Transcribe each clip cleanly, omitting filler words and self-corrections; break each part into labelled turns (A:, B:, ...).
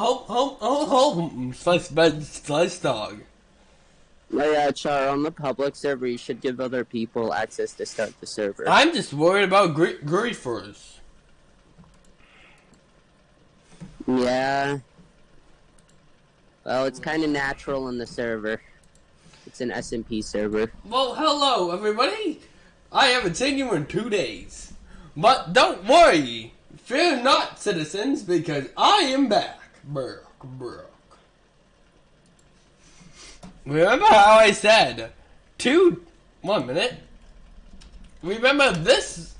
A: Slice bed, slice dog.
B: Oh yeah, Char, on the public server, you should give other people access to start the server.
A: I'm just worried about griefers.
B: Yeah. Well, it's kind of natural in the server. It's an SMP server.
A: Well, hello, everybody. I haven't seen you in 2 days. But don't worry. Fear not, citizens, because I am back. Brr. Remember how I said 1 minute? Remember this?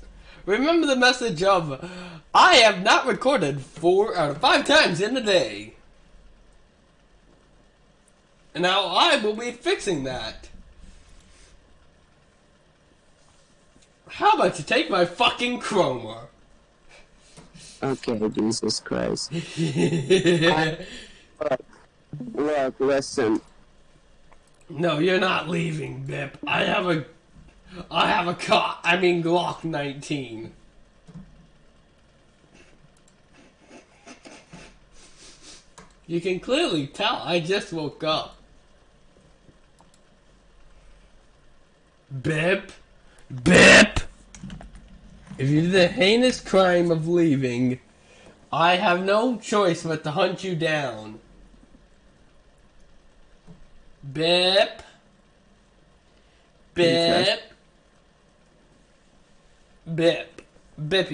A: Remember the message of I have not recorded 4 out of 5 times in a day. And now I will be fixing that. How about you take my fucking chroma?
B: Okay, Jesus Christ. Look, listen.
A: No, you're not leaving, Bip. I have a Glock 19. You can clearly tell I just woke up. Bip. If you did the heinous crime of leaving, I have no choice but to hunt you down. Bip. Bippy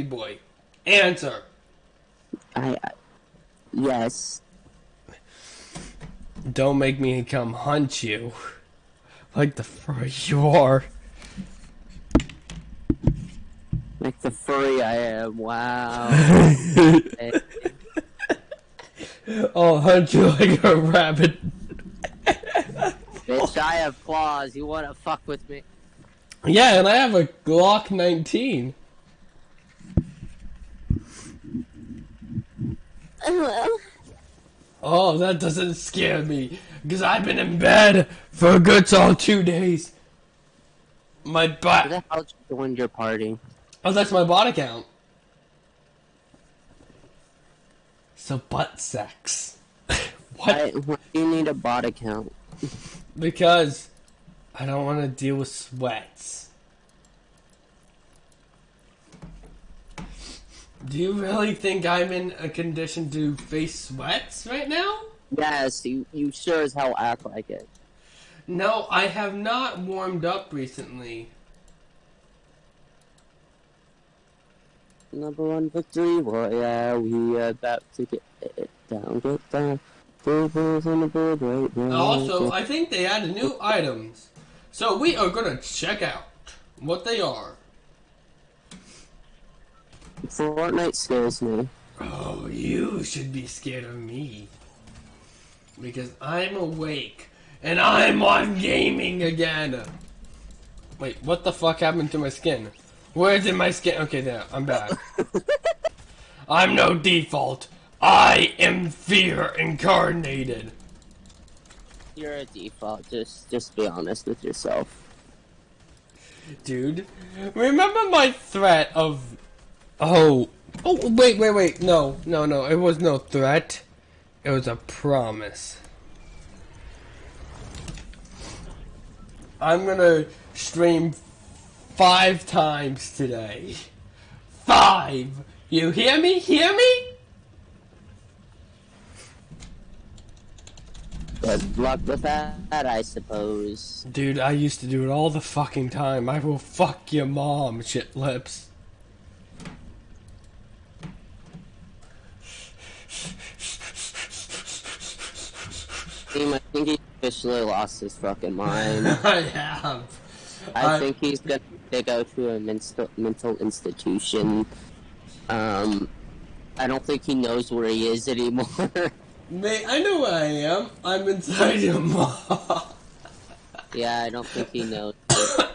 A: boy. Answer.
B: Yes.
A: Don't make me come hunt you. Like the furry you are.
B: Like the furry I am, wow.
A: I'll hunt you like a rabbit.
B: Bitch, I have claws. You wanna fuck with me?
A: Yeah, and I have a Glock 19. Oh, that doesn't scare me. Because I've been in bed for a good solid 2 days. My butt.
B: Who the hell joined your party?
A: Oh, that's my bot account. So butt sex. What?
B: Why do you need a bot account?
A: Because I don't want to deal with sweats. Do you really think I'm in a condition to face sweats right now?
B: Yes, you sure as hell act like it.
A: No, I have not warmed up recently.
B: Number 1 victory, well, yeah, we about to get down. Tables on the board right now.
A: Also, I think they added new items. So we are gonna check out what they are.
B: Fortnite scares me.
A: Oh, you should be scared of me. Because I'm awake. And I'm on gaming again. Wait, what the fuck happened to my skin? Where did my skin? Okay, there. I'm back. I'm no default. I am fear incarnated.
B: You're a default. Just be honest with yourself.
A: Dude, remember my threat of... Oh, wait. No. It was no threat. It was a promise. I'm gonna stream 5 times today. 5! You hear me?
B: Good luck with that, I suppose.
A: Dude, I used to do it all the fucking time. I will fuck your mom, shit lips.
B: I think he officially lost his fucking mind.
A: I have.
B: I think he's gonna go to a mental institution. I don't think he knows where he is anymore.
A: Mate, I know where I am. I'm inside your mom.
B: Yeah, I don't think he knows where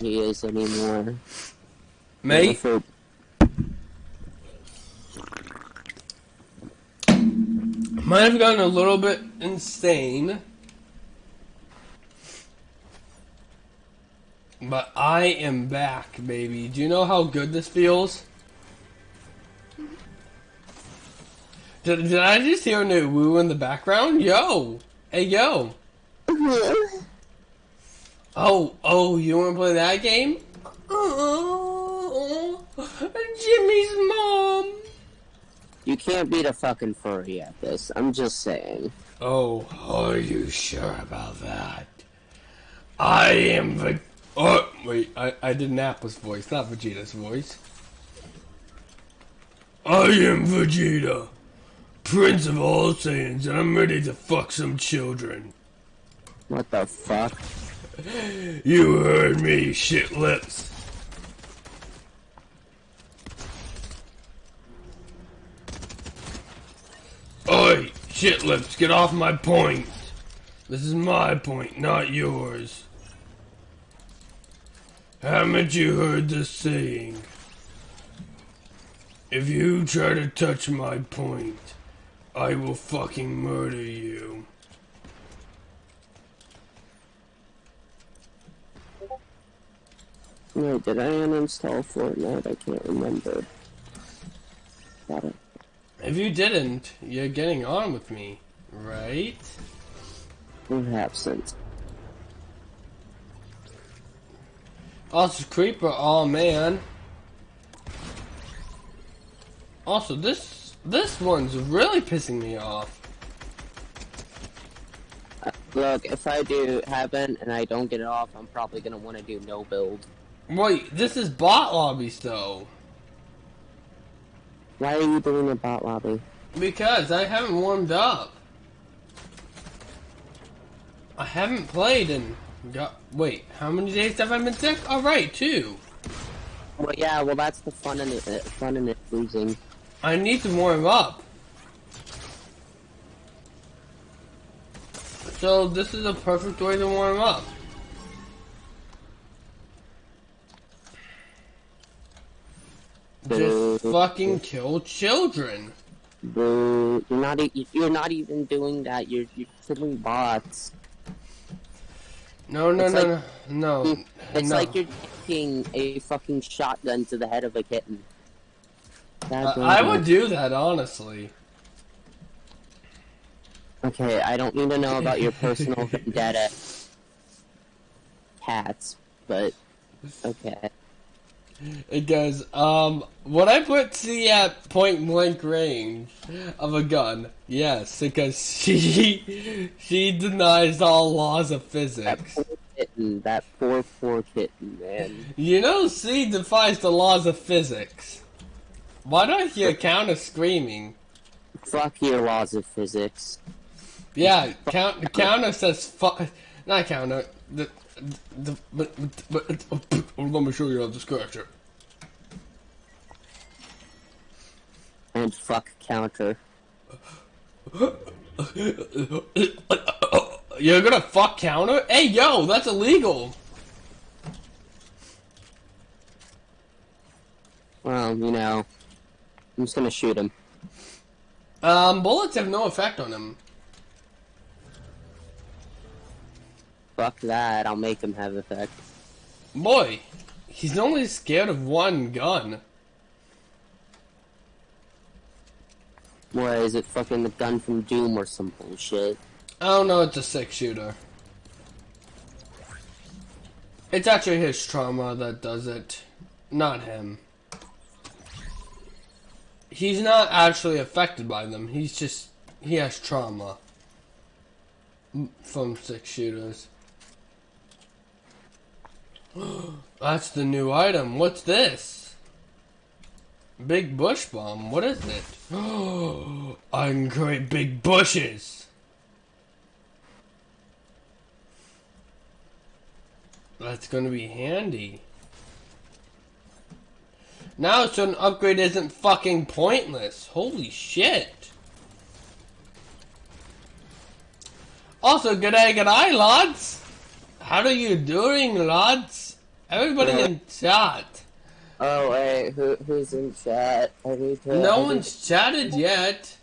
B: he is anymore.
A: Mate? Might have gotten a little bit insane. But I am back, baby. Do you know how good this feels? Did I just hear a new woo in the background? Yo! Hey, yo! Oh, you wanna play that game? Oh, Jimmy's mom!
B: You can't beat a fucking furry at this. I'm just saying.
A: Oh, are you sure about that? I am Oh, wait, I did Nappa's voice, not Vegeta's voice. I am Vegeta, Prince of all Saiyans, and I'm ready to fuck some children.
B: What the fuck?
A: You heard me, shit lips. Oi, shit lips, get off my point. This is my point, not yours. Haven't you heard the saying? If you try to touch my point, I will fucking murder you.
B: Wait, did I uninstall Fortnite? I can't remember. Got it.
A: If you didn't, you're getting on with me, right?
B: Absent.
A: Also, Creeper, oh man. Also, this one's really pissing me off.
B: Look, if I do Heaven and I don't get it off, I'm probably gonna want to do no build.
A: Wait, this is bot lobbies though.
B: Why are you doing a bot lobby?
A: Because I haven't warmed up. I haven't played in... Wait, how many days have I been sick? Alright, 2.
B: Well, yeah, well that's the fun in it losing.
A: I need to warm up. So this is a perfect way to warm up. Just fucking kill children.
B: Boo! You're not even doing that. You're killing bots.
A: No.
B: It's like you're taking a fucking shotgun to the head of a kitten.
A: I would do that honestly.
B: Okay, I don't need to know about your personal vendetta, cats, but okay.
A: It goes, would I put C at point blank range of a gun? Yes, because she denies all laws of physics.
B: That poor kitten, man.
A: You know C defies the laws of physics. Why do I hear Counter screaming?
B: Fuck your laws of physics.
A: Yeah, Counter says fuck, not Counter, but let me show you how to scratch it.
B: And fuck Counter.
A: You're gonna fuck Counter? Hey yo, that's illegal!
B: Well, you know, I'm just gonna shoot him.
A: Bullets have no effect on him.
B: Fuck that, I'll make him have effect.
A: Boy, he's only scared of one gun.
B: What, is it fucking the gun from Doom or some bullshit?
A: I don't know, it's a 6-shooter. It's actually his trauma that does it, not him. He's not actually affected by them, he has trauma from 6-shooters. That's the new item. What's this? Big bush bomb. What is it? I can create big bushes. That's gonna be handy. Now so an upgrade isn't fucking pointless. Holy shit. Also, g'day, lads. How are you doing, lads? Everybody in chat.
B: Oh wait, who's in chat?
A: No one's chatted yet.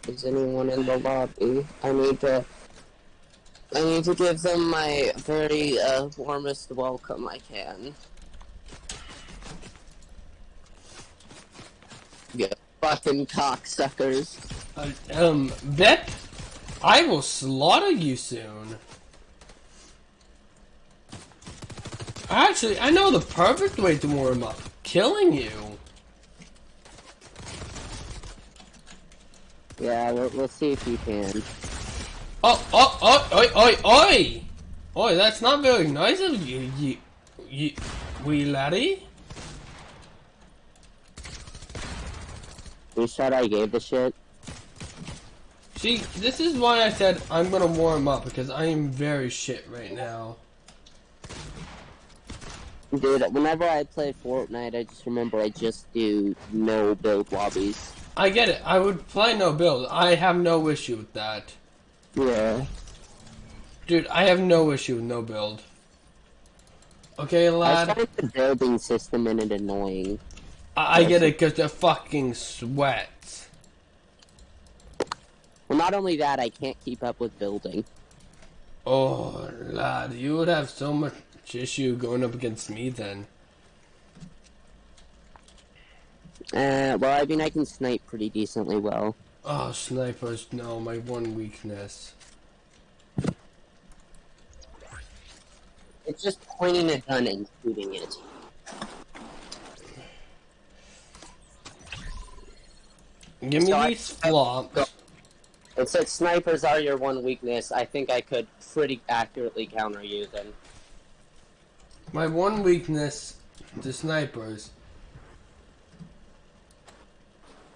B: Is anyone in the lobby? I need to give them my very warmest welcome I can. fucking cocksuckers.
A: Bip, I will slaughter you soon. Actually, I know the perfect way to warm up. Killing you.
B: Yeah, we'll see if you can.
A: Oi! Oi, that's not very nice of you, wee laddie.
B: You Chara Gabe the shit?
A: See, this is why I said I'm gonna warm up, because I am very shit right now.
B: Dude, whenever I play Fortnite, I just remember I just do no build lobbies.
A: I get it. I would play no build. I have no issue with that.
B: Yeah.
A: Dude, I have no issue with no build. Okay, lad?
B: I find the building system in it annoying.
A: I get it, because they're fucking sweats.
B: Well, not only that, I can't keep up with building.
A: Oh, lad, you would have so much issue going up against me then.
B: Well, I mean, I can snipe pretty decently well.
A: Oh, snipers, no, my one weakness.
B: It's just pointing a gun and shooting it.
A: Give me these flops.
B: It said snipers are your one weakness. I think I could pretty accurately counter you then.
A: My one weakness to snipers.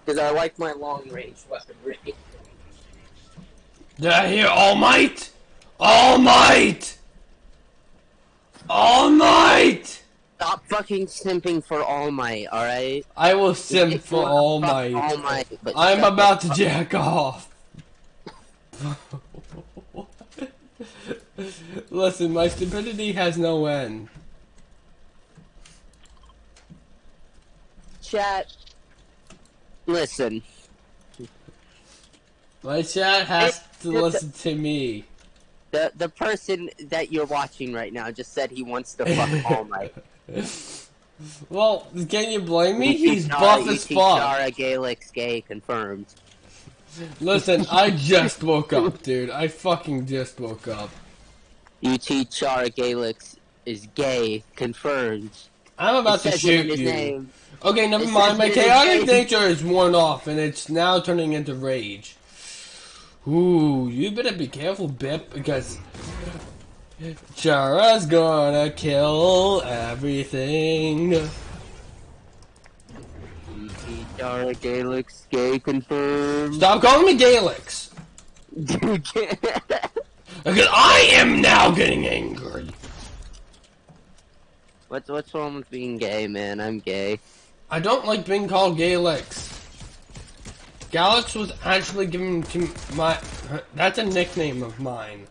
B: Because I like my long range weaponry.
A: Did I hear All Might? All Might! All Might!
B: Stop fucking simping for All Might, alright?
A: I will simp for All Might.
B: All Might, but
A: I'm about to jack off. Listen, my stupidity has no end.
B: Chat. Listen.
A: My chat has to listen to me.
B: The person that you're watching right now just said he wants to fuck All Might.
A: Well, can you blame me? He's buff as fuck.
B: CharaGalix gay confirmed.
A: Listen, I just woke up, dude. I fucking just woke up.
B: CharaGalix is gay confirmed.
A: I'm about to shoot you.
B: Name.
A: Okay, never mind. My chaotic nature is worn off, and it's now turning into rage. Ooh, you better be careful, Bip, because Chara's gonna kill everything.
B: CharaGalix gay confirmed.
A: Stop calling me Galix. Because I am now getting angry.
B: What's wrong with being gay, man? I'm gay.
A: I don't like being called Galix. Galix was actually given to my... That's a nickname of mine.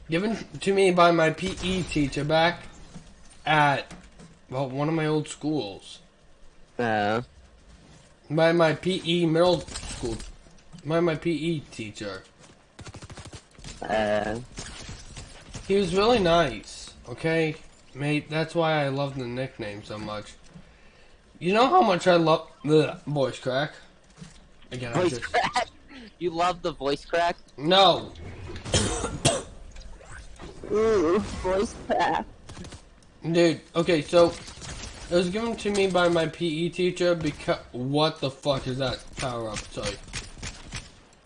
A: Given to me by my PE teacher back at, well, one of my old schools. By my PE middle school. By my PE teacher. He was really nice, okay? Mate, that's why I love the nickname so much. You know how much I love the voice crack? Again,
B: voice crack? You love the voice crack?
A: No.
B: Ooh, voice crack.
A: Dude, okay, so it was given to me by my PE teacher because... What the fuck is that? Power up, sorry.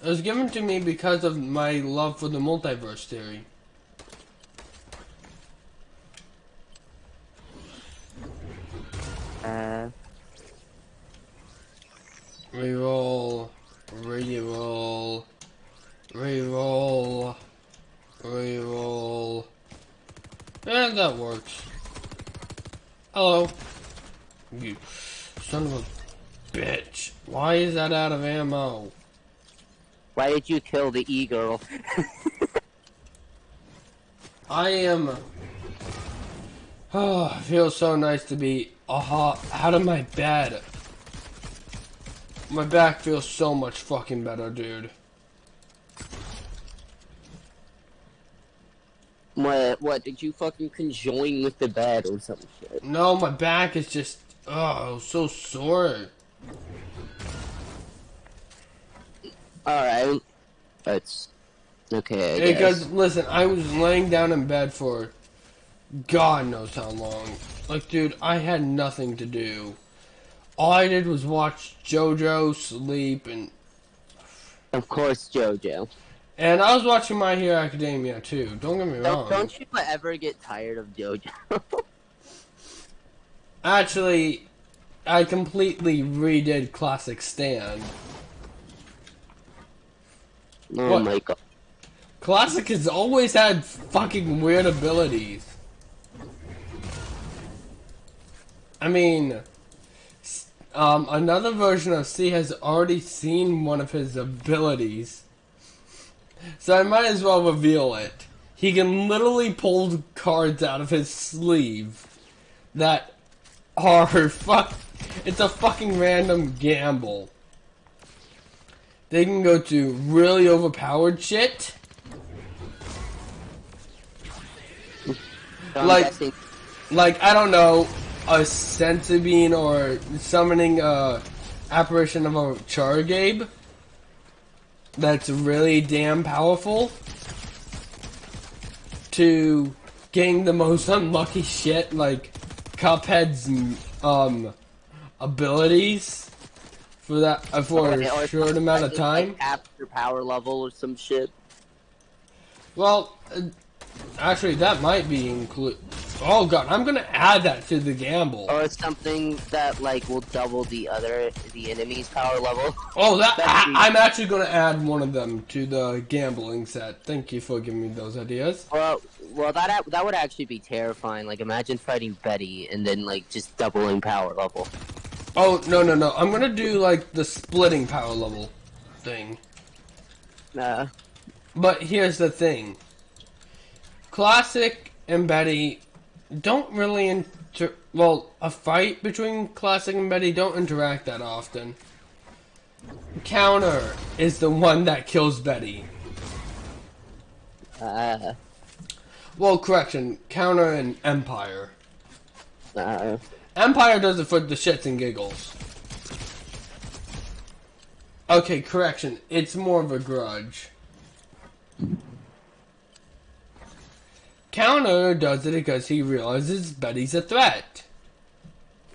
A: It was given to me because of my love for the multiverse theory. Reroll, reroll, reroll, reroll. And that works. Hello. You son of a bitch. Why is that out of ammo?
B: Why did you kill the e-girl?
A: I am... Oh, it feels so nice to be out of my bed. My back feels so much fucking better, dude.
B: What, did you fucking conjoin with the bed or some shit?
A: No, my back is just... Oh, so sore.
B: Alright. That's okay, I
A: Because,
B: guess.
A: listen, I was laying down in bed for God knows how long. Like, dude, I had nothing to do. All I did was watch JoJo, sleep,
B: Of course, JoJo.
A: and I was watching My Hero Academia too. Don't get me wrong.
B: Don't you ever get tired of JoJo?
A: Actually, I completely redid Classic Stand.
B: Oh
A: What?
B: my god.
A: Classic has always had fucking weird abilities. I mean, another version of C has already seen one of his abilities. So I might as well reveal it. He can literally pull cards out of his sleeve that are it's a fucking random gamble. They can go to really overpowered shit.
B: So I'm
A: Like,
B: guessing
A: I don't know, a senzu bean or summoning a apparition of a Chara Gabe that's really damn powerful to getting the most unlucky shit like Cuphead's abilities for a short amount of time.
B: Like after power level or some shit.
A: Well, actually, that might be include. Oh god, I'm gonna add that to the gamble.
B: Or something that like will double the enemy's power level.
A: Oh, I'm actually gonna add one of them to the gambling set. Thank you for giving me those ideas.
B: Well, that would actually be terrifying. Like, imagine fighting Betty and then like just doubling power level.
A: Oh no. I'm gonna do like the splitting power level thing. But here's the thing. Classic and Betty don't really a fight between Classic and Betty don't interact that often. Counter is the one that kills Betty. Well, correction. Counter and Empire. Empire does it for the shits and giggles. Okay, correction. It's more of a grudge. Counter does it because he realizes Betty's a threat.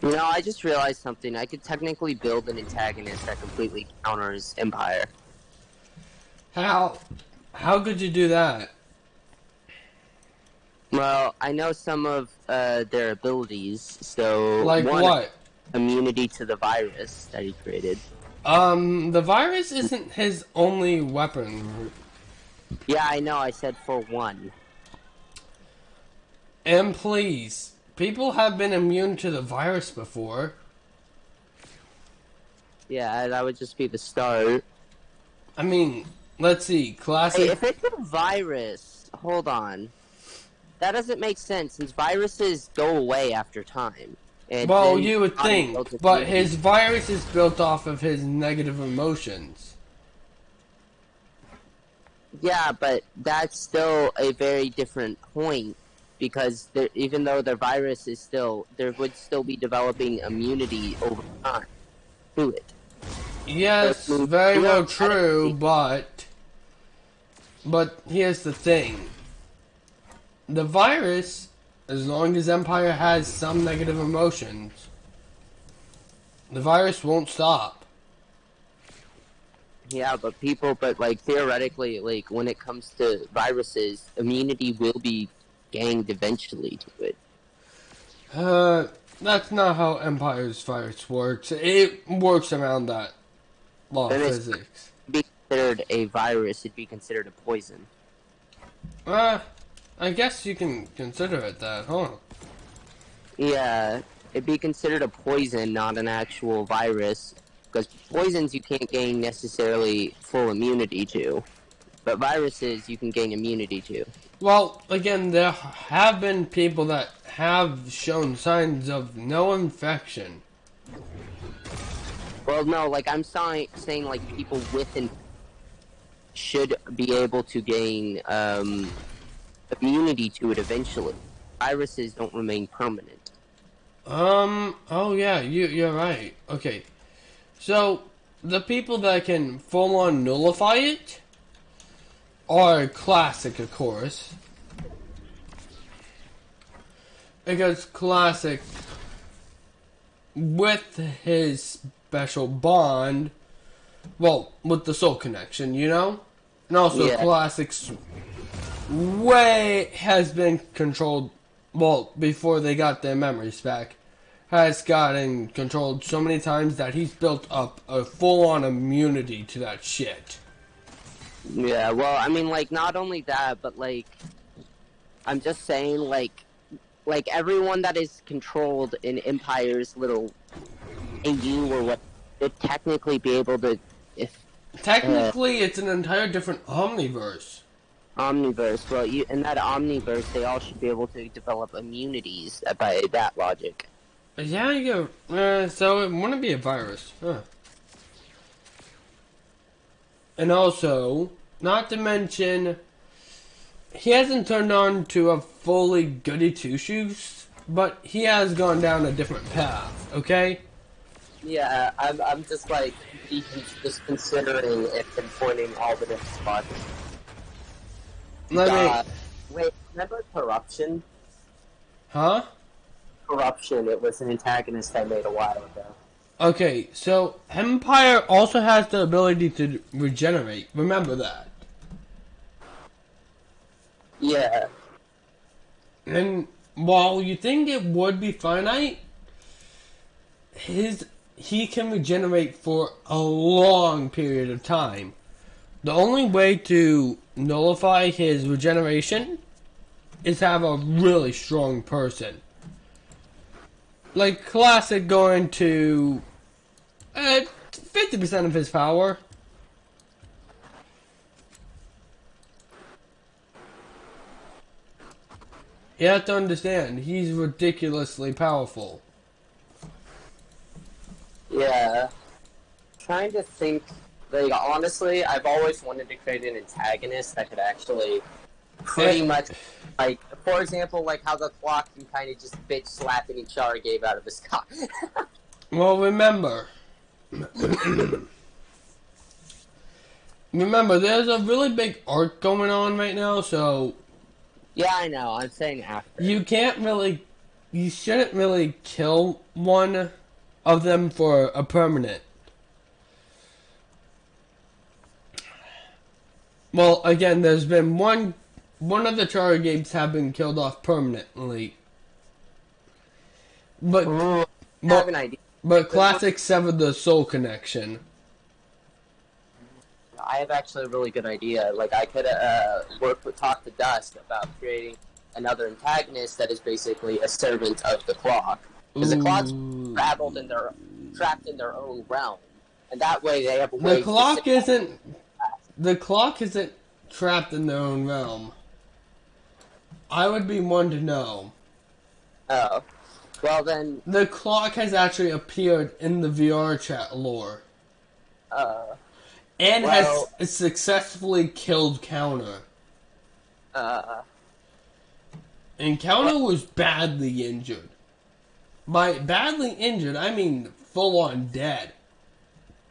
B: You know, I just realized something. I could technically build an antagonist that completely counters Empire.
A: How? How could you do that?
B: Well, I know some of their abilities, so...
A: Like
B: one,
A: what?
B: immunity to the virus that he created.
A: The virus isn't his only weapon.
B: Yeah, I know, I said for one.
A: And please, people have been immune to the virus before.
B: Yeah, that would just be the start.
A: I mean, let's see, Classic...
B: Hey, if it's a virus, hold on. That doesn't make sense, since viruses go away after time. And
A: well,
B: then
A: you would think, but his virus is built off of his negative emotions.
B: Yeah, but that's still a very different point. Because even though their virus is there would still be developing immunity over time to it.
A: Yes, very well true, but here's the thing. The virus, as long as Empire has some negative emotions, the virus won't stop.
B: Yeah, but like, theoretically, like, when it comes to viruses, immunity will be gained eventually to it.
A: That's not how Empire's virus works. It works around that law of physics.
B: It'd be considered a virus, it'd be considered a poison.
A: I guess you can consider it that, huh?
B: Yeah, it'd be considered a poison, not an actual virus. Because poisons you can't gain necessarily full immunity to. But viruses you can gain immunity to.
A: Well, again, there have been people that have shown signs of no infection.
B: Well, no, like, I'm saying like, people with should be able to gain, immunity to it eventually. Viruses don't remain permanent.
A: Oh yeah, you're right. Okay. So, the people that can full-on nullify it are Classic, of course. Because Classic, with his special bond, well, with the soul connection, you know? And also
B: Yeah.
A: Classic's way has been controlled, well, before they got their memories back, has gotten controlled so many times that he's built up a full-on immunity to that shit.
B: Yeah, well, I mean, like, not only that, but, like, I'm just saying, like everyone that is controlled in Empire's little AU or what, would technically be able to, if...
A: Technically, it's an entire different omniverse.
B: Omniverse, well, in that Omniverse, they all should be able to develop immunities by that logic.
A: Yeah, so it wouldn't be a virus. Huh. And also, not to mention, he hasn't turned on to a fully goody two-shoes, but he has gone down a different path, okay?
B: Yeah, I'm just, like, just considering it and pointing all the different spots. Wait, remember Corruption?
A: Huh?
B: Corruption, it was an antagonist I made a while ago.
A: Okay, so Empire also has the ability to regenerate. Remember that.
B: Yeah.
A: And while you think it would be finite, he can regenerate for a long period of time. The only way to nullify his regeneration is to have a really strong person. Like Classic going to 50% of his power. You have to understand, he's ridiculously powerful.
B: Yeah. Trying to think, like, honestly, I've always wanted to create an antagonist that could actually pretty much, like, for example, like how the clock can kind of just bitch slapping Chara Gabe out of his cock.
A: Well, remember, there's a really big arc going on right now, so
B: Yeah, I know, I'm saying after.
A: you shouldn't really kill one of them for a permanent. Well, again, there's been one of the Chara Gabes have been killed off permanently. But
B: I have an idea.
A: But Classic severed the soul connection.
B: I have actually a really good idea. Like, I could talk to Dusk about creating another antagonist that is basically a servant of the clock. Because the clock's trapped in their own realm. And that way they have a way
A: The clock isn't trapped in their own realm. I would be one to know.
B: Oh. Well then...
A: The clock has actually appeared in the VR chat lore. And has successfully killed Counter. And Counter was badly injured. By badly injured, I mean full-on dead.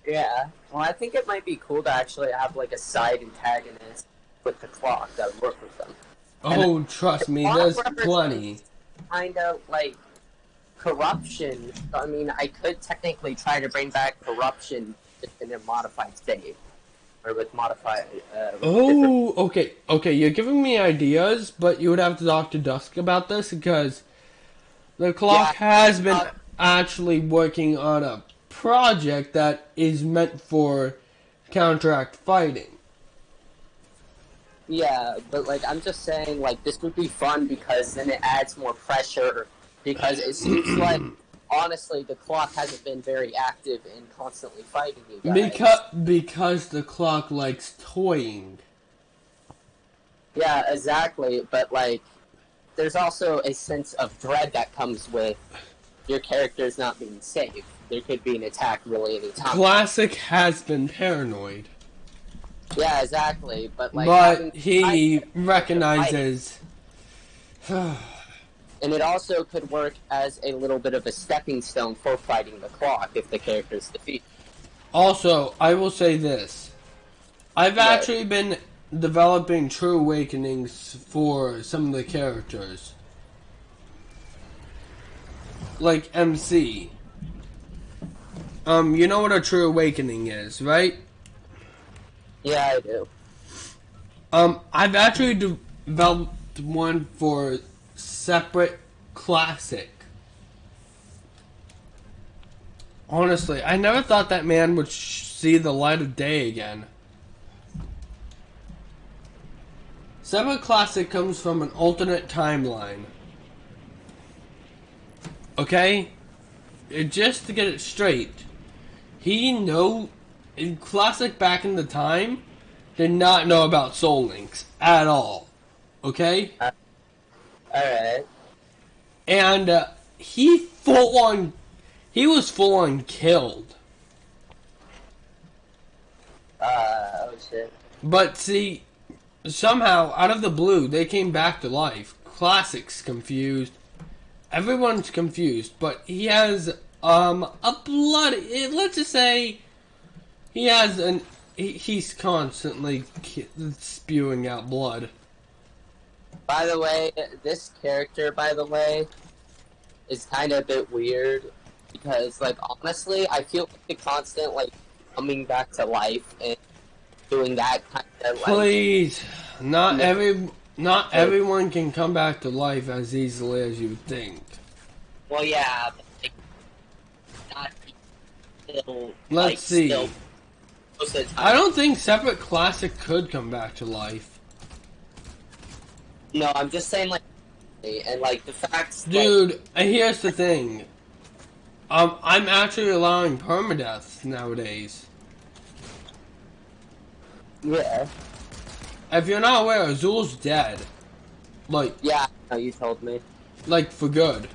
B: Yeah. Well, I think it might be cool to actually have, like, a side antagonist with the clock that would work with them.
A: Oh, trust me, there's plenty.
B: Kind of, like, Corruption. I mean, I could technically try to bring back Corruption in a modified state. Or with modified...
A: okay, you're giving me ideas, but you would have to talk to Dusk about this, because the clock has been actually working on a project that is meant for counteract fighting.
B: Yeah, but, like, I'm just saying, like, this would be fun because then it adds more pressure, because it seems like, honestly, the clock hasn't been very active in constantly fighting you guys.
A: Because the clock likes toying.
B: Yeah, exactly, but, like, there's also a sense of dread that comes with your characters not being safe. There could be an attack really any time.
A: Classic has been paranoid.
B: Yeah, exactly, but, like...
A: But he recognizes...
B: And it also could work as a little bit of a stepping stone for fighting the clock if the character's defeated.
A: Also, I will say this. I've
B: But,
A: actually been developing true awakenings for some of the characters. Like MC. You know what a true awakening is, right?
B: yeah, I do.
A: I've actually developed one for separate classic. Honestly, I never thought that man would see the light of day again. Separate classic comes from an alternate timeline. Okay? Just to get it straight, in classic back in the time, did not know about soul links at all. Okay?
B: Alright.
A: And he was full on killed.
B: Oh shit.
A: But see, somehow out of the blue they came back to life. Classic's confused. Everyone's confused, but he has a blood. Let's just say he has he's constantly spewing out blood.
B: By the way, this character, is kind of a bit weird because, like, honestly, I feel like the constant, like, coming back to life and doing that kind of, like...
A: Please, not everyone can come back to life as easily as you think.
B: Well, yeah, but, like, not still...
A: Let's see.
B: Still, most of the time.
A: I don't think Separate Classic could come back to life.
B: No, I'm just saying, like, and, like, the facts...
A: Dude,
B: like,
A: here's the thing. I'm actually allowing permadeath nowadays.
B: Yeah.
A: If you're not aware, Azul's dead. Like,
B: Yeah, no, you told me.
A: like for good.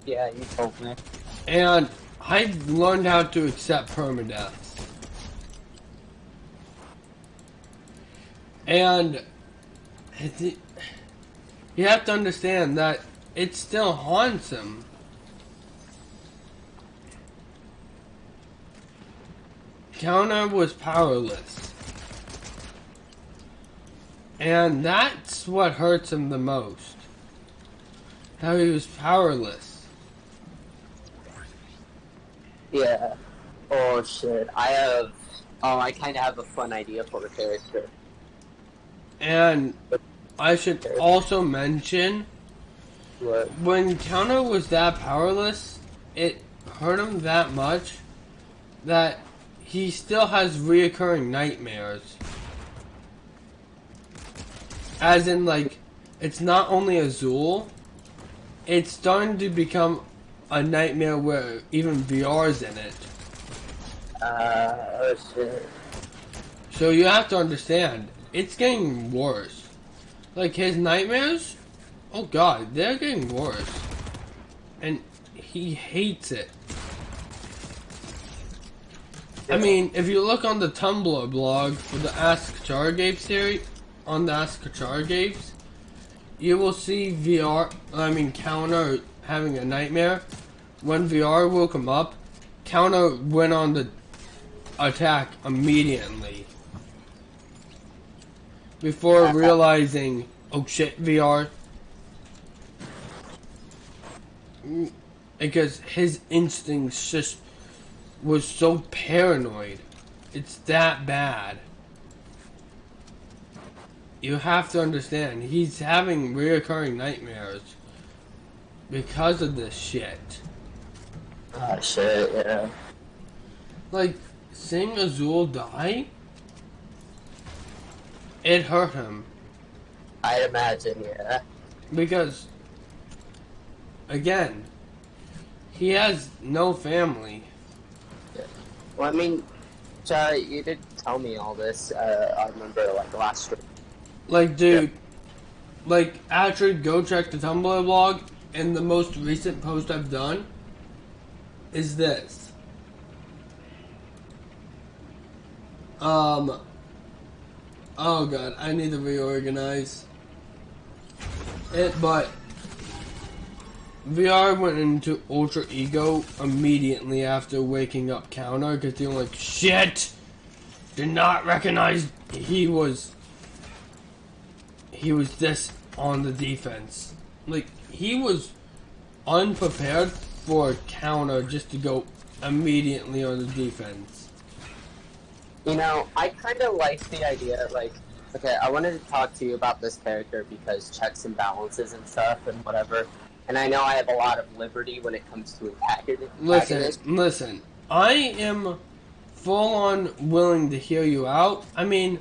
B: Yeah, you told me.
A: And I've learned how to accept permadeath. And you have to understand that it still haunts him. Counter was powerless. And that's what hurts him the most. How he was powerless.
B: Yeah. Oh, shit. I kind of have a fun idea for the character.
A: And I should also mention,
B: What?
A: when Counter was that powerless, it hurt him that much that he still has reoccurring nightmares. As in, like, it's not only Azul, it's starting to become a nightmare where even VR's in it.
B: Oh, shit.
A: So you have to understand, it's getting worse. Like, his nightmares, oh god, they're getting worse. And he hates it. I mean, if you look on the Tumblr blog for the Ask Chara Gabe series, on the Ask Chara Gabes, you will see Counter having a nightmare. When VR woke him up, Counter went on the attack immediately. Before realizing, oh shit, VR. Because his instincts just was so paranoid. It's that bad. You have to understand, he's having reoccurring nightmares because of this shit.
B: Oh, shit, yeah.
A: Like, seeing Azul die, it hurt him.
B: I'd imagine, yeah.
A: Because, again, he has no family.
B: Well, I mean, Chara, you did tell me all this, I remember, like, last week.
A: Like, dude, like, actually go check the Tumblr blog, and the most recent post I've done is this. Oh god, I need to reorganize it, but VR went into Ultra Ego immediately after waking up Counter because they were like, shit! Did not recognize he was this on the defense. Like, he was unprepared for a counter just to go immediately on the defense.
B: You know, I kind of like the idea, like, okay, I wanted to talk to you about this character because checks and balances and stuff and whatever. And I know I have a lot of liberty when it comes to attacking.
A: Listen. I am full on willing to hear you out. I mean,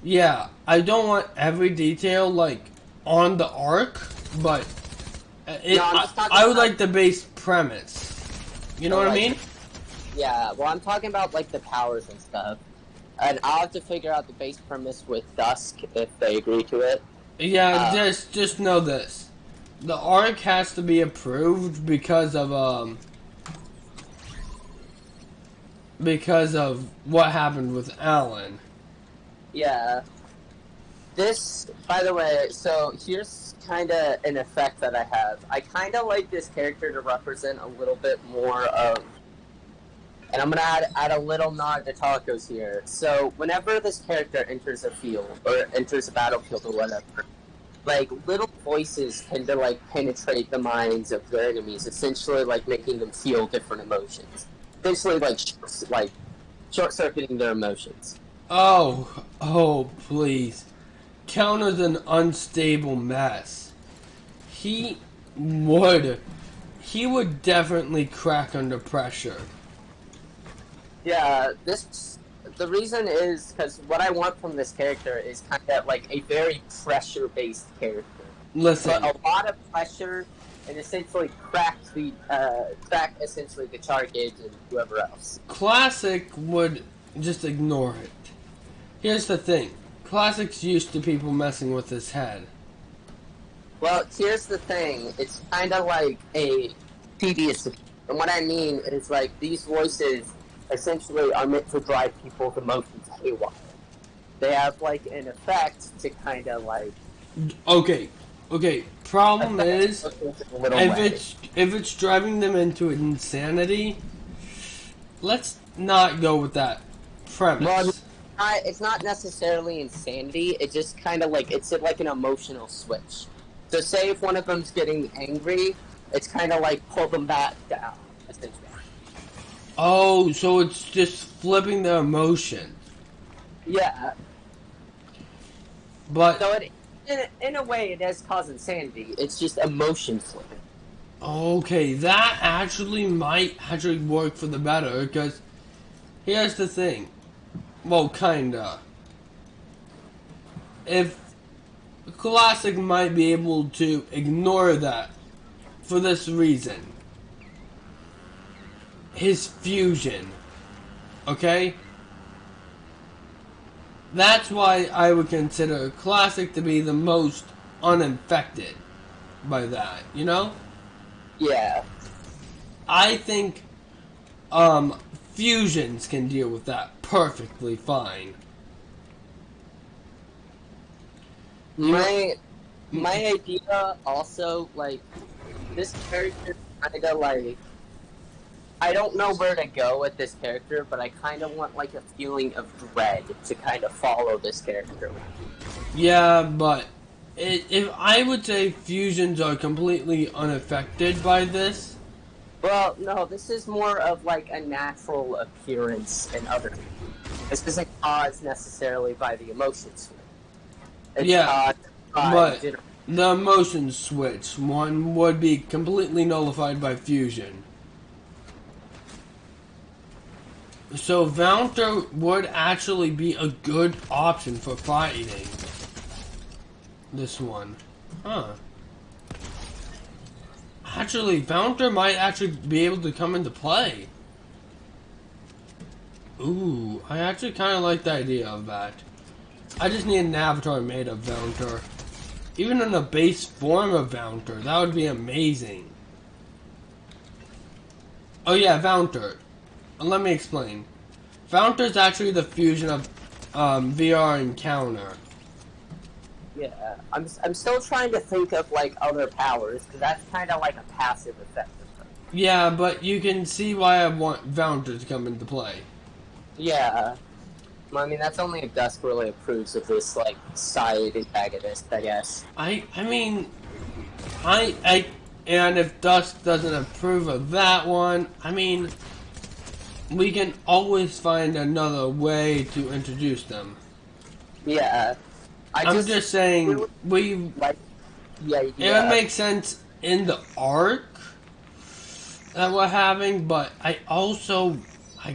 A: yeah, I don't want every detail, like, on the arc, but I would like the base premise. You know what I mean?
B: Yeah, well, I'm talking about, like, the powers and stuff. And I'll have to figure out the base premise with Dusk if they agree to it.
A: Yeah, just know this. The arc has to be approved because of what happened with Alan.
B: Yeah. This, by the way, so here's kind of an effect that I have. I kind of like this character to represent a little bit more of, and I'm going to add a little nod to tacos here. So whenever this character enters a field, or enters a battlefield or whatever, like, little voices tend to, like, penetrate the minds of their enemies, essentially, like, making them feel different emotions. Essentially, like short-circuiting their emotions.
A: Oh, please. Counter's an unstable mess. He would definitely crack under pressure.
B: Yeah, the reason is because what I want from this character is kind of like a very pressure-based character.
A: Listen,
B: but a lot of pressure and essentially crack essentially the Chara Gabe and whoever else.
A: Classic would just ignore it. Here's the thing. Classic's used to people messing with his head.
B: Well, here's the thing. It's kind of like a tedious. And what I mean is, like, these voices essentially are meant to drive people's emotions haywire. They have, like, an effect to kind of, like...
A: Okay. Problem is, if it's driving them into insanity, let's not go with that premise.
B: Well, it's not necessarily insanity. It just kind of like it's like an emotional switch. So, say if one of them's getting angry, it's kind of like pull them back down. Essentially.
A: Oh, so it's just flipping their emotion.
B: Yeah.
A: But
B: so in a way, it does cause insanity. It's just emotion flipping.
A: Okay, that might work for the better, because here's the thing. Well, kinda. If Classic might be able to ignore that for this reason. His fusion. Okay? That's why I would consider Classic to be the most uninfected by that, you know?
B: Yeah.
A: I think fusions can deal with that perfectly fine.
B: My idea also, like, this character kinda like, I don't know where to go with this character, but I kinda want like a feeling of dread to kind of follow this character.
A: Yeah, but if I would say fusions are completely unaffected by this.
B: Well, no, this is more of like a natural appearance in other. This isn't caused necessarily by the emotion switch. It's caused by
A: the emotion switch one would be completely nullified by fusion. So Vaunter would actually be a good option for fighting this one. Huh. Actually, Vaunter might actually be able to come into play. Ooh, I actually kind of like the idea of that. I just need an avatar made of Vaunter. Even in a base form of Vaunter, that would be amazing. Oh yeah, Vaunter. Let me explain. Vaunter is actually the fusion of VR and Counter.
B: Yeah, I'm still trying to think of like other powers because that's kind of like a passive effect.
A: Yeah, but you can see why I want Valentine to come into play.
B: Yeah, well, I mean that's only if Dusk really approves of this like side antagonist, I guess.
A: I mean, and if Dusk doesn't approve of that one, I mean, we can always find another way to introduce them.
B: Yeah,
A: I'm just saying,
B: like, yeah,
A: it would make sense in the arc that we're having, but I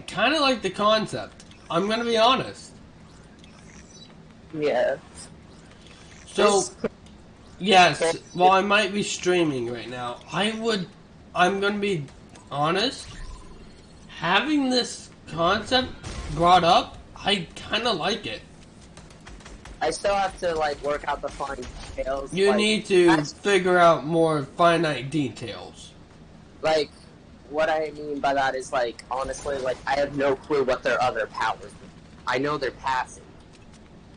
A: kind of like the concept. I'm gonna be honest.
B: yeah.
A: So, yes, while I might be streaming right now, I'm gonna be honest, having this concept brought up, I kind of like it.
B: I still have to like work out the fine details.
A: You
B: like,
A: need to figure out more finite details.
B: Like, what I mean by that is like, honestly, like I have no clue what their other powers are. I know they're passive.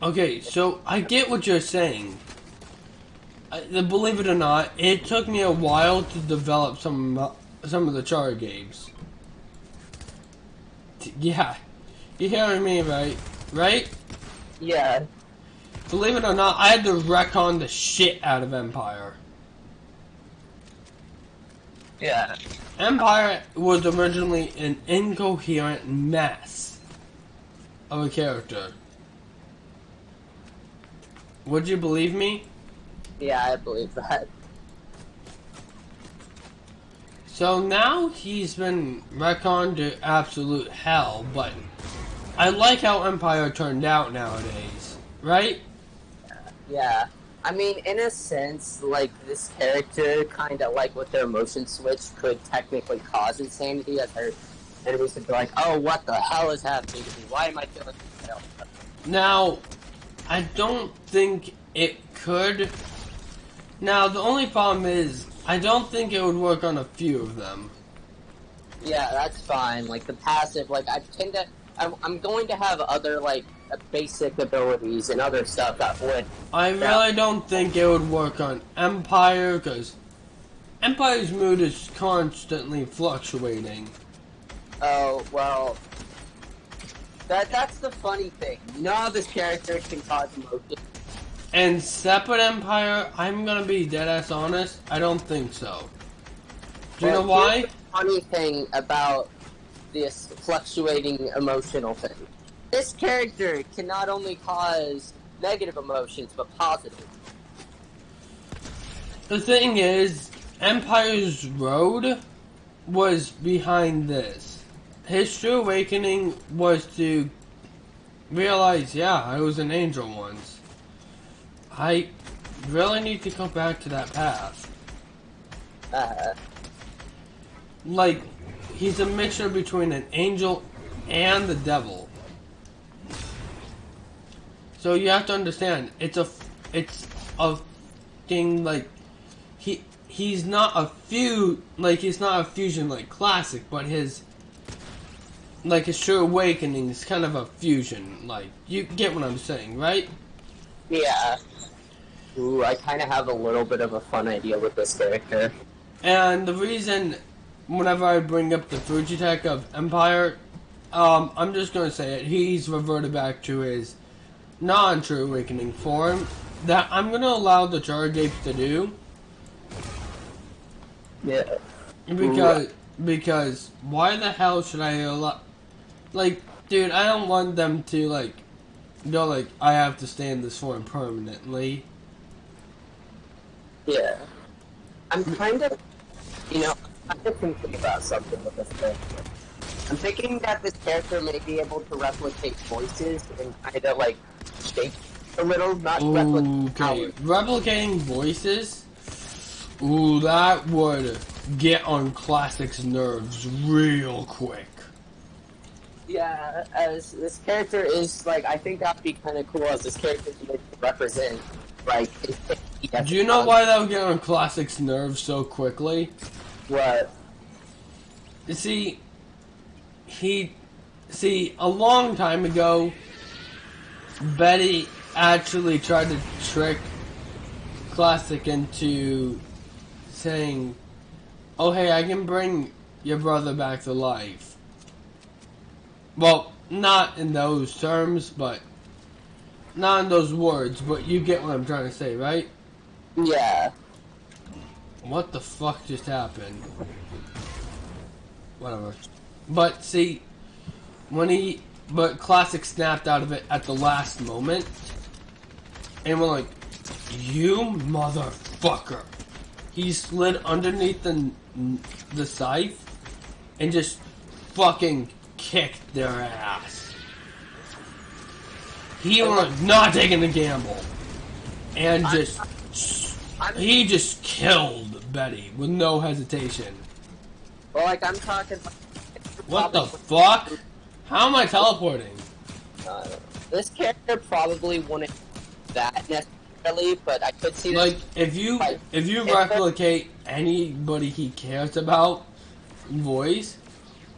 A: Okay, so I get what you're saying. Believe it or not, it took me a while to develop some of the Chara Gabes. Yeah, you hearing me, right? Right?
B: Yeah.
A: Believe it or not, I had to retcon the shit out of Empire.
B: Yeah.
A: Empire was originally an incoherent mess of a character. Would you believe me?
B: Yeah, I believe that.
A: So now he's been retconned to absolute hell, but I like how Empire turned out nowadays, right?
B: Yeah. I mean, in a sense, like, this character, kind of like with their emotion switch, could technically cause insanity, as her enemies would be like, oh, what the hell is happening to me? Why am I feeling this hell?
A: Now, I don't think it could. Now, the only problem is, I don't think it would work on a few of them.
B: Yeah, that's fine. Like, the passive, like, I'm going to have other, like, basic abilities and other stuff that would...
A: I really don't think it would work on Empire, because Empire's mood is constantly fluctuating.
B: Oh, well... That's the funny thing. You know how this character can cause emotion?
A: And separate Empire, I'm gonna be deadass honest, I don't think so. Do you know why?
B: The funny thing about this fluctuating emotional thing. This character can not only cause negative emotions, but positive.
A: The thing is, Empire's road was behind this. His true awakening was to realize, yeah, I was an angel once. I really need to come back to that path. Like, he's a mixture between an angel and the devil. So you have to understand, it's a thing like he's not a fusion like classic, but his true awakening is kind of a fusion. Like, you get what I'm saying, right?
B: Yeah. Ooh, I kind of have a little bit of a fun idea with this character.
A: And the reason, whenever I bring up the Fujitech of Empire, I'm just gonna say it. He's reverted back to his non-true awakening form that I'm gonna allow the Chara Gabe to do.
B: Yeah.
A: Because why the hell should I allow? Like, dude, I don't want them to go I have to stay in this form permanently.
B: Yeah. I'm kind of thinking about something with this character. I'm thinking that this character may be able to replicate voices and kind of shape a little, not replicate powers.
A: Replicating voices? Ooh, that would get on Classic's nerves real quick.
B: Yeah, as this character is, I think that'd be kind of cool as this character to represent,
A: Do you know why that would get on Classic's nerves so quickly?
B: What?
A: You see, a long time ago, Betty actually tried to trick Classic into saying, "Oh hey, I can bring your brother back to life." Well, not in those terms, but not in those words, but you get what I'm trying to say, right?
B: Yeah.
A: What the fuck just happened? Whatever. But see, but Classic snapped out of it at the last moment, and we're like, "You motherfucker!" He slid underneath the scythe and just fucking kicked their ass. He was not taking the gamble, and he just killed Betty with no hesitation.
B: Well, like, I'm talking...
A: What the fuck? How am I teleporting?
B: This character probably wouldn't that necessarily, but I could see
A: like if you replicate anybody he cares about voice,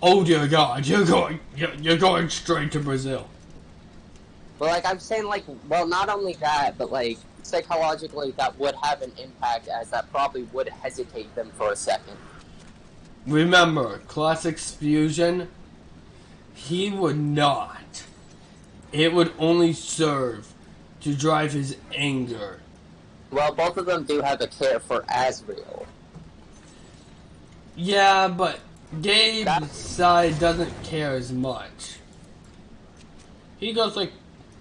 A: oh dear God, you're going straight to Brazil.
B: Well, like I'm saying, like, well, not only that, but like psychologically, that would have an impact, as that probably would hesitate them for a second.
A: Remember, Classic's fusion, he would not. It would only serve to drive his anger.
B: Well, both of them do have a care for Asriel.
A: Yeah, but Gabe's side doesn't care as much. He goes like,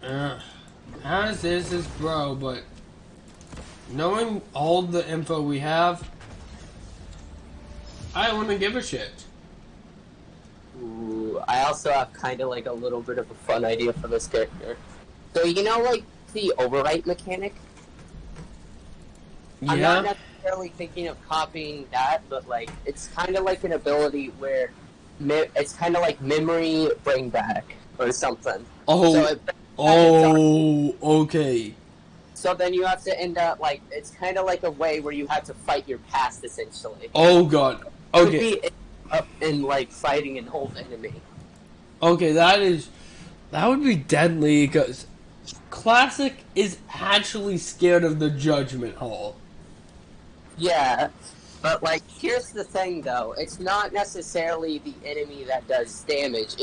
A: as is his bro, but knowing all the info we have, I wouldn't give a shit.
B: Ooh, I also have kind of like a little bit of a fun idea for this character. So, you know, like, the overwrite mechanic?
A: Yeah.
B: I'm not necessarily thinking of copying that, but, like, it's kind of like an ability where it's kind of like memory bring back or something.
A: Okay.
B: So then you have to end up, like, it's kind of like a way where you have to fight your past, essentially.
A: Oh God. Okay.
B: Could be up in, like, fighting an old enemy.
A: Okay, that would be deadly, because Classic is actually scared of the Judgment Hall.
B: Yeah, but, like, here's the thing, though. It's not necessarily the enemy that does damage.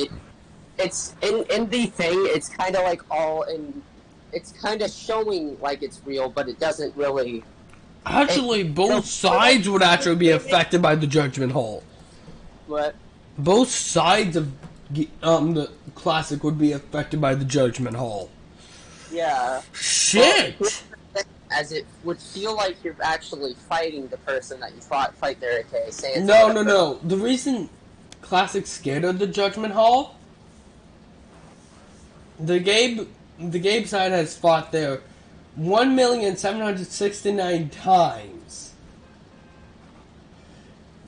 B: It's in the thing, it's kind of like all in... It's kind of showing like it's real, but it doesn't really...
A: Actually, both sides would actually be affected by the Judgment Hall.
B: What?
A: Both sides of the Classic would be affected by the Judgment Hall.
B: Yeah.
A: Shit!
B: Well, as it would feel like you're actually fighting the person that you fight there, okay?
A: No. The reason Classic's scared of the Judgment Hall, the Gabe side has fought there 1,769 times,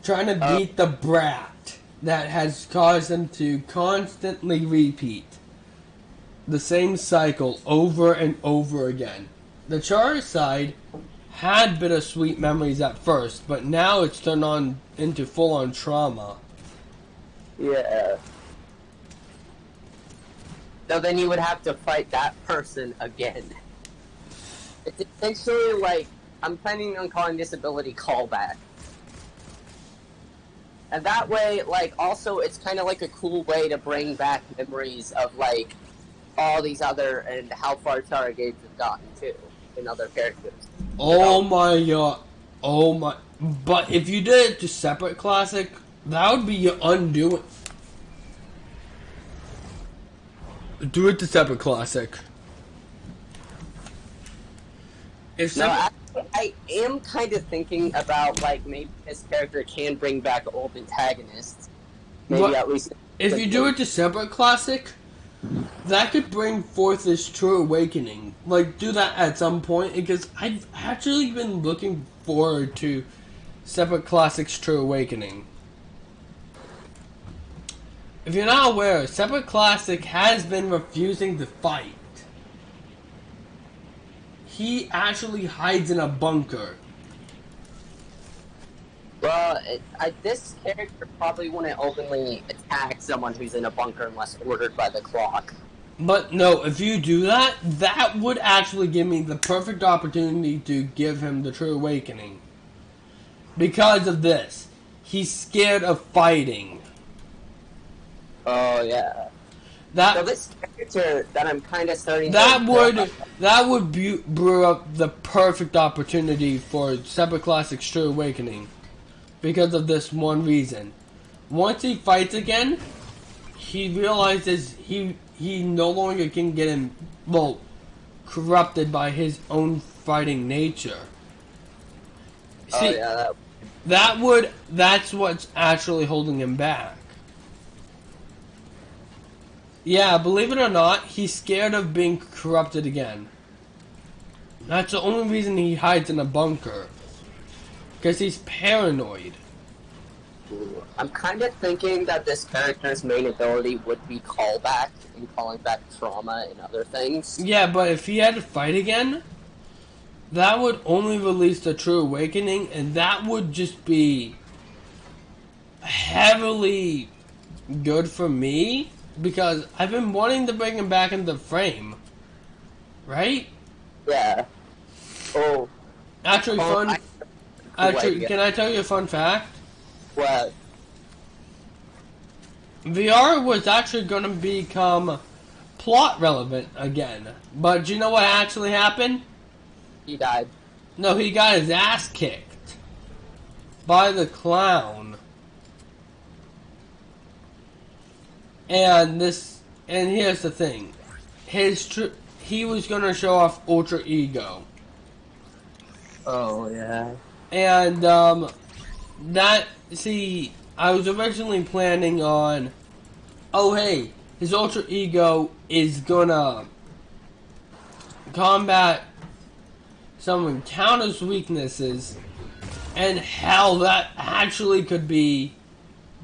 A: trying to beat the brat that has caused them to constantly repeat the same cycle over and over again. The Chara side had bittersweet memories at first, but now it's turned on into full-on trauma.
B: Yeah. So then you would have to fight that person again. It's essentially like, I'm planning on calling this ability callback. And that way, like, also it's kind of like a cool way to bring back memories of, like, all these other, and how far Chara Gabe has gotten, too, in other characters.
A: Oh my God. Oh my. But if you did it to separate Classic, that would be your undoing. Do it to separate Classic. If
B: No, I am kind of thinking about, like, maybe this character can bring back old antagonists. Maybe at least...
A: If you do it to separate Classic, that could bring forth this true awakening. Like, do that at some point, because I've actually been looking forward to separate Classic's true awakening. If you're not aware, Separate Classic has been refusing to fight. He actually hides in a bunker.
B: Well, this character probably wouldn't openly attack someone who's in a bunker unless ordered by the clock.
A: But no, if you do that, that would actually give me the perfect opportunity to give him the true awakening. Because of this. He's scared of fighting.
B: Oh yeah.
A: That
B: So this character that I'm kind of starting
A: that
B: to
A: would brew up the perfect opportunity for Separate Classic's true awakening. Because of this one reason. Once he fights again, he realizes he no longer can get him, well, corrupted by his own fighting nature. See,
B: oh yeah.
A: that's what's actually holding him back. Yeah, believe it or not, he's scared of being corrupted again. That's the only reason he hides in a bunker. Because he's paranoid.
B: I'm kind of thinking that this character's main ability would be callback and calling back trauma and other things.
A: Yeah, but if he had to fight again, that would only release the true awakening, and that would just be heavily good for me, because I've been wanting to bring him back into the frame. Right?
B: Yeah. Oh.
A: Actually, can I tell you a fun fact?
B: What?
A: VR was actually going to become plot relevant again. But do you know what actually happened?
B: He died.
A: No, he got his ass kicked by the clown. And here's the thing. He was going to show off Ultra Ego.
B: Oh, yeah.
A: And, I was originally planning on, oh hey, his Ultra Ego is gonna combat some encounters weaknesses, and how that actually could be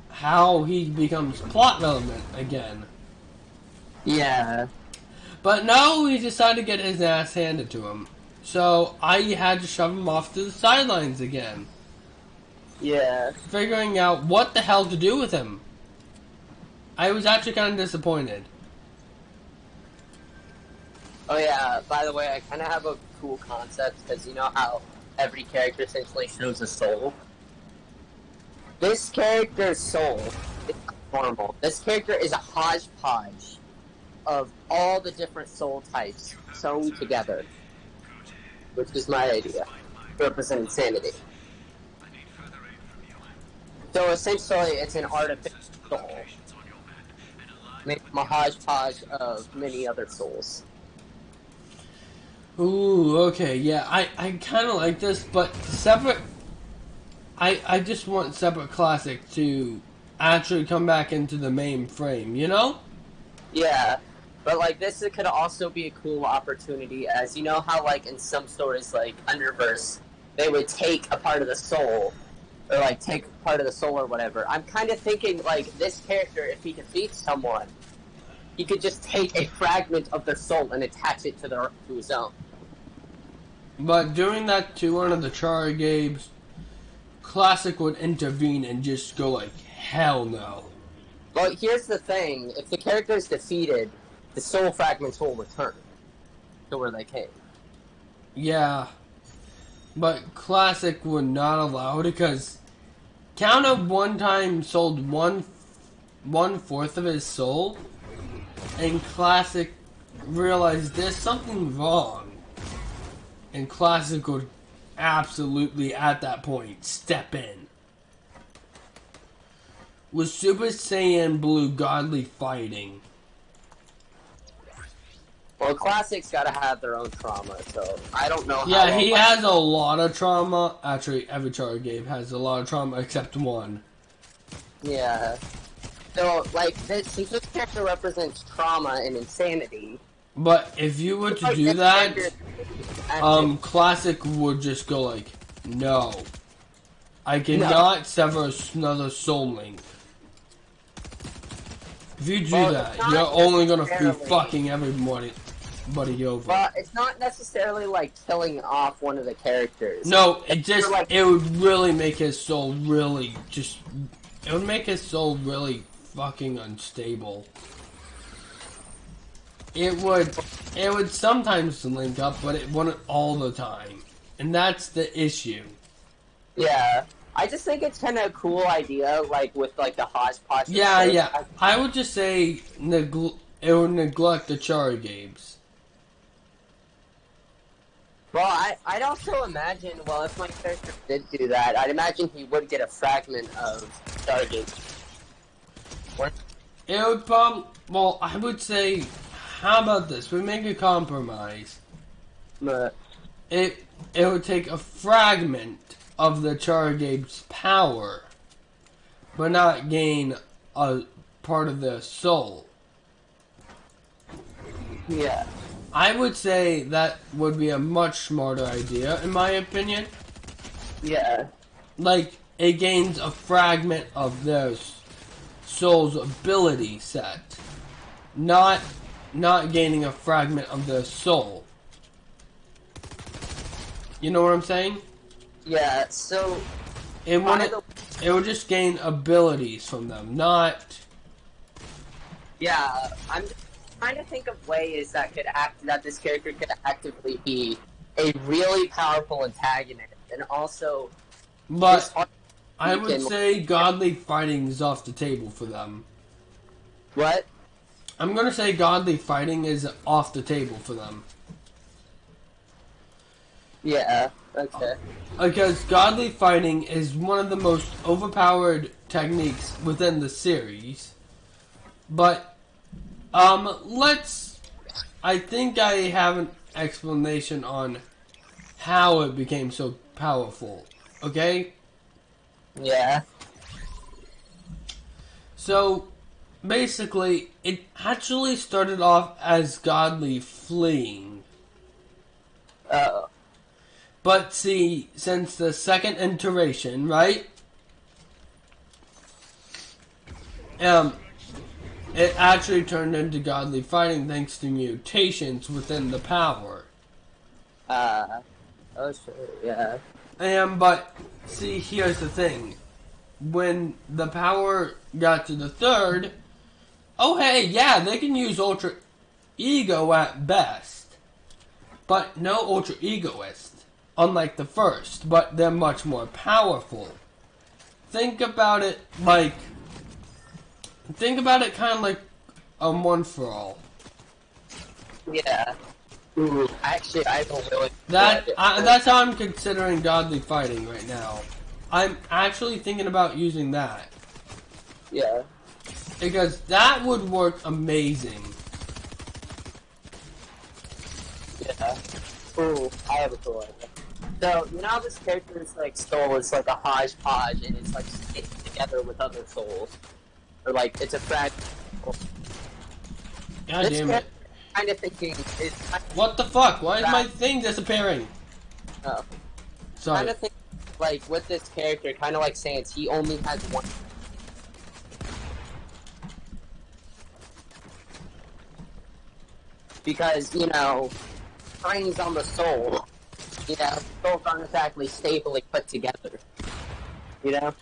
A: how he becomes plot relevant again.
B: Yeah.
A: But no, he decided to get his ass handed to him. So I had to shove him off to the sidelines again.
B: Yeah.
A: Figuring out what the hell to do with him. I was actually kind of disappointed.
B: Oh yeah, by the way, I kind of have a cool concept, because you know how every character essentially shows a soul? This character's soul is normal. This character is a hodgepodge of all the different soul types sewn together. Which is my idea. To represent insanity. So essentially, it's an artificial soul. Made from a hodgepodge of many other souls.
A: Ooh, okay, yeah, I kind of like this, but Separate... I just want Separate Classic to actually come back into the main frame, you know?
B: Yeah, but like this could also be a cool opportunity, as you know how like in some stories like Underverse, they would take a part of the soul, or like take part of the soul or whatever. I'm kind of thinking like this character, if he defeats someone, he could just take a fragment of their soul and attach it to his own.
A: But doing that to one of the Chara Gabes, Classic would intervene and just go like, hell no.
B: Well, here's the thing. If the character is defeated, the soul fragments will return to where they came.
A: Yeah. But Classic would not allow it, because Counter one time sold one-fourth of his soul, and Classic realized there's something wrong. And Classic would absolutely, at that point, step in. With Super Saiyan Blue godly fighting.
B: Well, Classic's gotta have their own trauma, so I don't know how.
A: Yeah, he has a lot of trauma. Actually, every Chara Gabe has a lot of trauma except one.
B: Yeah. So, like, since this character represents trauma and insanity...
A: But if you were to do that, Classic would just go like, no. I cannot sever another soul link. If you do that, you're only gonna be fucking everybody over.
B: But it's not necessarily like killing off one of the characters.
A: No, it would really make his soul really it would make his soul really fucking unstable. it would sometimes link up, but it wouldn't all the time, and that's the issue.
B: Yeah. I just think it's kind of a cool idea, like with like the hodgepodge.
A: Yeah, yeah. I would just say it would neglect the Chara Gabes.
B: Well, I'd also imagine, well, if my character did do that, I'd imagine he would get a fragment of Stargate.
A: It would well, I would say, how about this? We make a compromise.
B: But,
A: It would take a fragment of the Chara Gabe's power, but not gain a part of their soul.
B: yeah.
A: I would say that would be a much smarter idea, in my opinion.
B: Yeah.
A: Like, it gains a fragment of their soul's ability set, not gaining a fragment of their soul. You know what I'm saying?
B: Yeah, so...
A: It would just gain abilities from them, not...
B: Yeah, I'm just trying to think of ways that this character could actively be a really powerful antagonist, and also...
A: But I would say godly fighting is off the table for them.
B: What?
A: I'm gonna say godly fighting is off the table for them.
B: Yeah, okay.
A: Because godly fighting is one of the most overpowered techniques within the series. But, I think I have an explanation on how it became so powerful. Okay?
B: Yeah.
A: So, basically, it actually started off as godly fleeing. But see, since the second iteration, right? It actually turned into godly fighting thanks to mutations within the power.
B: Oh, sure, yeah.
A: But, see, here's the thing. When the power got to the third, oh hey, yeah, they can use Ultra Ego at best. But no Ultra Egoist, unlike the first, but they're much more powerful. Think about it kind of like a one for all.
B: Yeah. Ooh, actually, I don't really...
A: That's how I'm considering godly fighting right now. I'm actually thinking about using that.
B: Yeah.
A: Because that would work amazing.
B: Yeah. Ooh, I have a cool idea. So, you know how this character's, like, soul is, like, a hodgepodge, and it's, like, sticked together with other souls? Or, like, it's a fragment.
A: God damn it.
B: Kind of thinking...
A: What the fuck? Why is my thing disappearing?
B: Oh.
A: Sorry.
B: Kind of think, like, with this character, kind of like Sans, he only has one... Because, you know, brains on the soul. You know, souls aren't exactly stably put together. You know?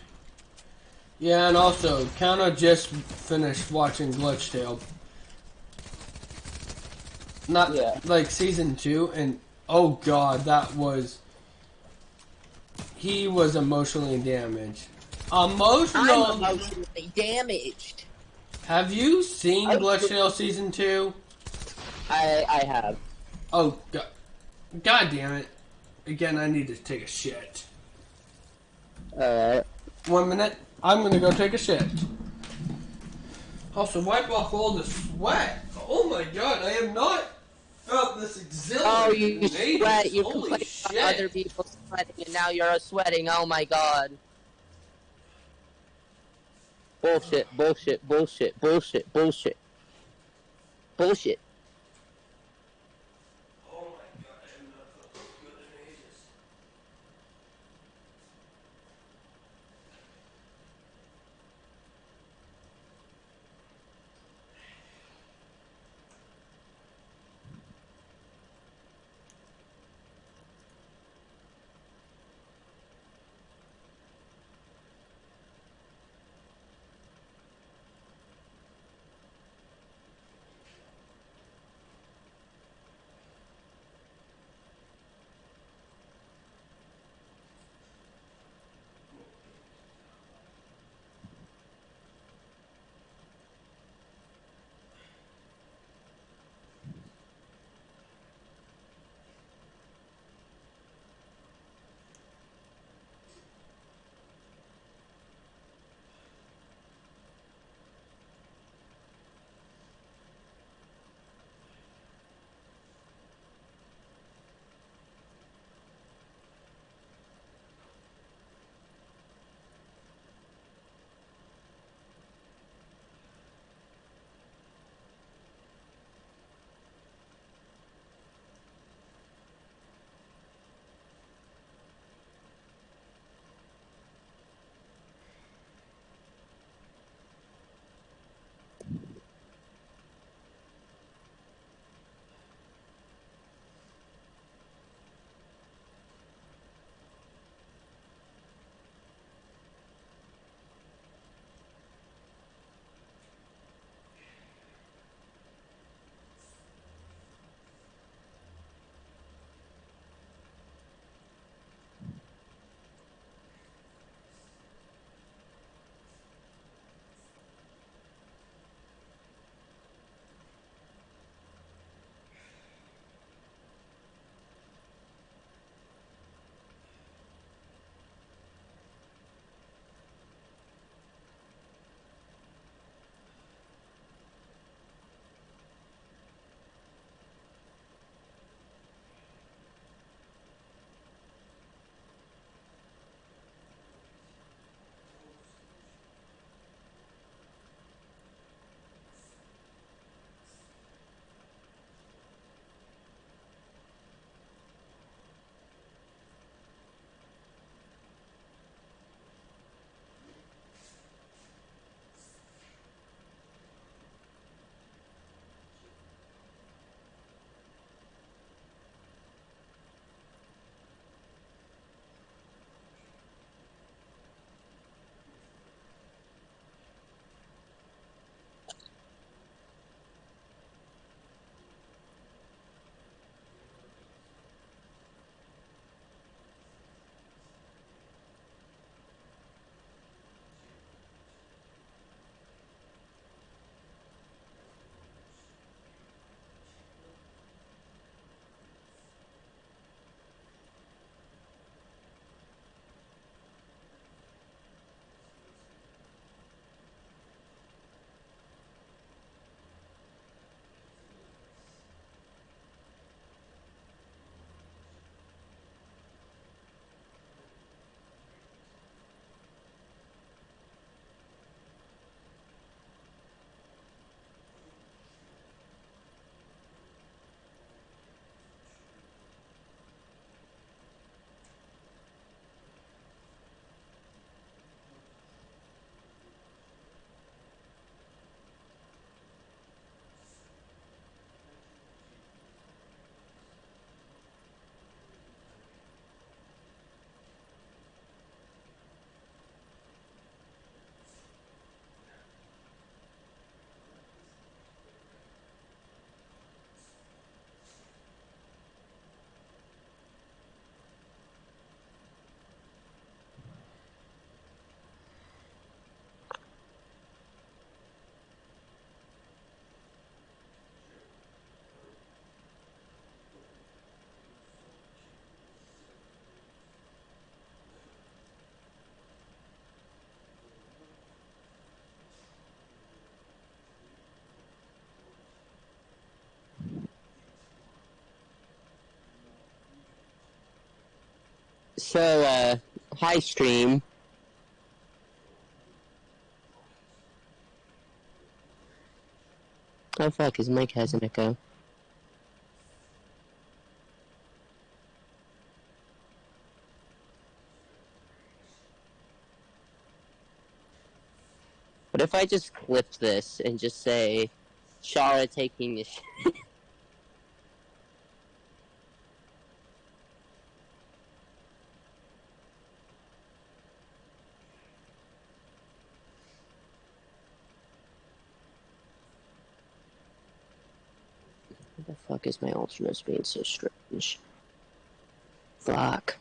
A: Yeah, and also, Counter just finished watching Glitch Tale. Not, like, season 2, and, oh god, he was emotionally damaged.
B: I'm emotionally damaged!
A: Have you seen Glitch Tale season 2?
B: I have.
A: Oh, god damn it. Again, I need to take a shit.
B: Alright.
A: 1 minute. I'm gonna go take a shit. Also, wipe off all the sweat. Oh my god, I have not felt this exhilarating.
B: Oh, you sweat. You
A: Holy
B: complain
A: shit.
B: about other people sweating, and now you're sweating. Oh my god. Bullshit, bullshit, bullshit, bullshit, bullshit. Bullshit. So, hi stream. Oh fuck, his mic has an echo. What if I just clip this and just say, Chara taking the shit? What the fuck is my Ultimus being so strange? Fuck.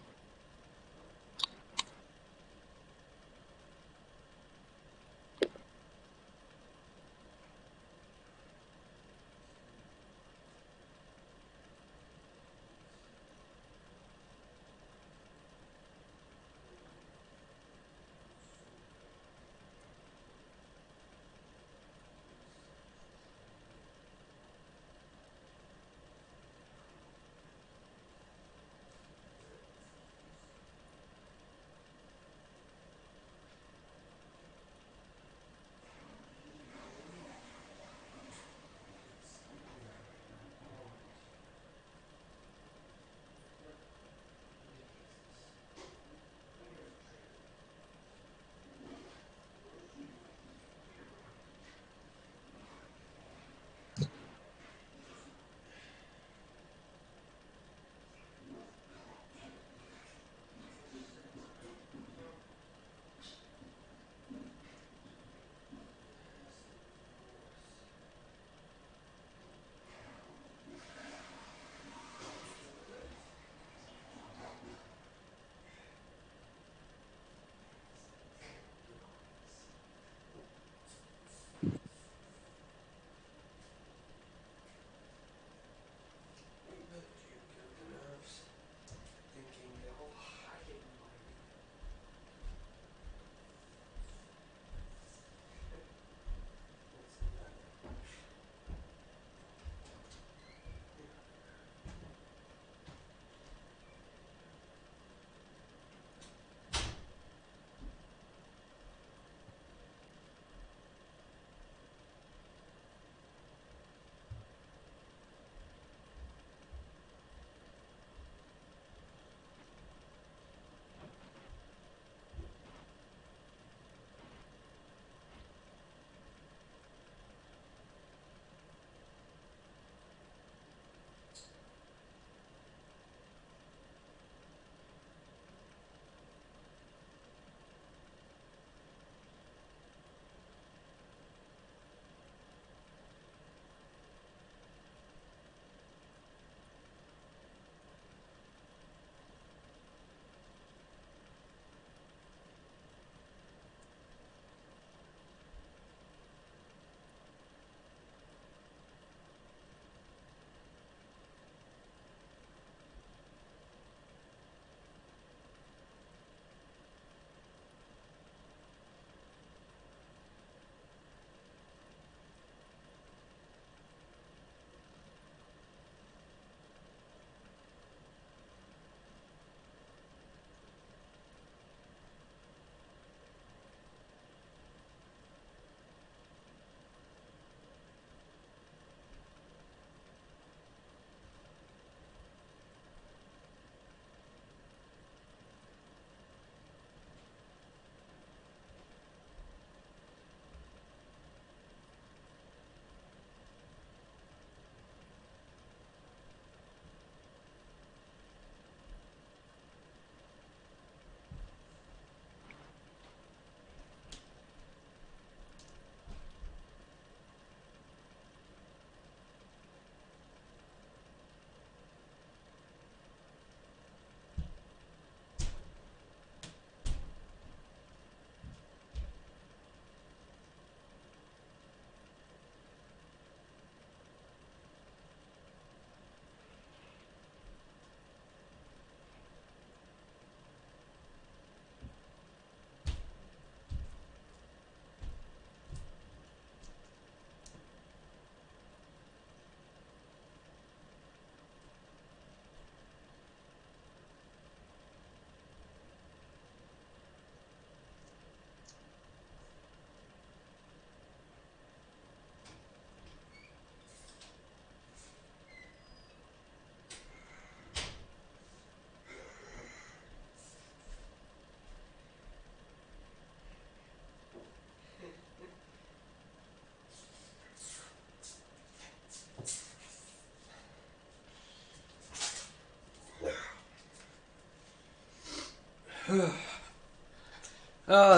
A: Oh,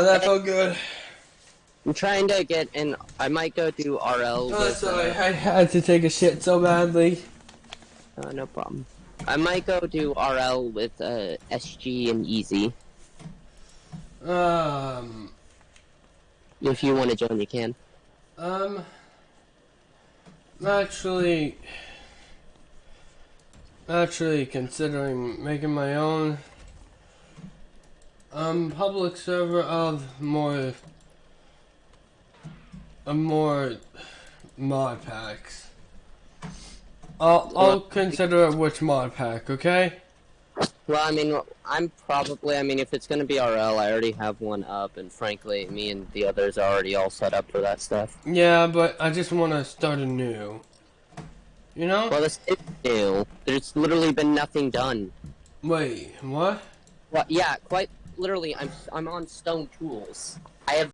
A: that felt good.
B: I'm trying to get in. I might go do RL
A: Oh,
B: with.
A: sorry, I had to take a shit so badly.
B: No problem. I might go do RL with SG and Easy. If you want to join, you can.
A: Actually considering making my own public server of more mod packs. I'll consider which mod pack, okay?
B: Well, I mean, if it's gonna be RL, I already have one up, and frankly, me and the others are already all set up for that stuff.
A: Yeah, but I just want to start anew. You know?
B: Well, this is new. There's literally been nothing done.
A: Wait, what?
B: Well, yeah, quite literally, I'm on Stone Tools.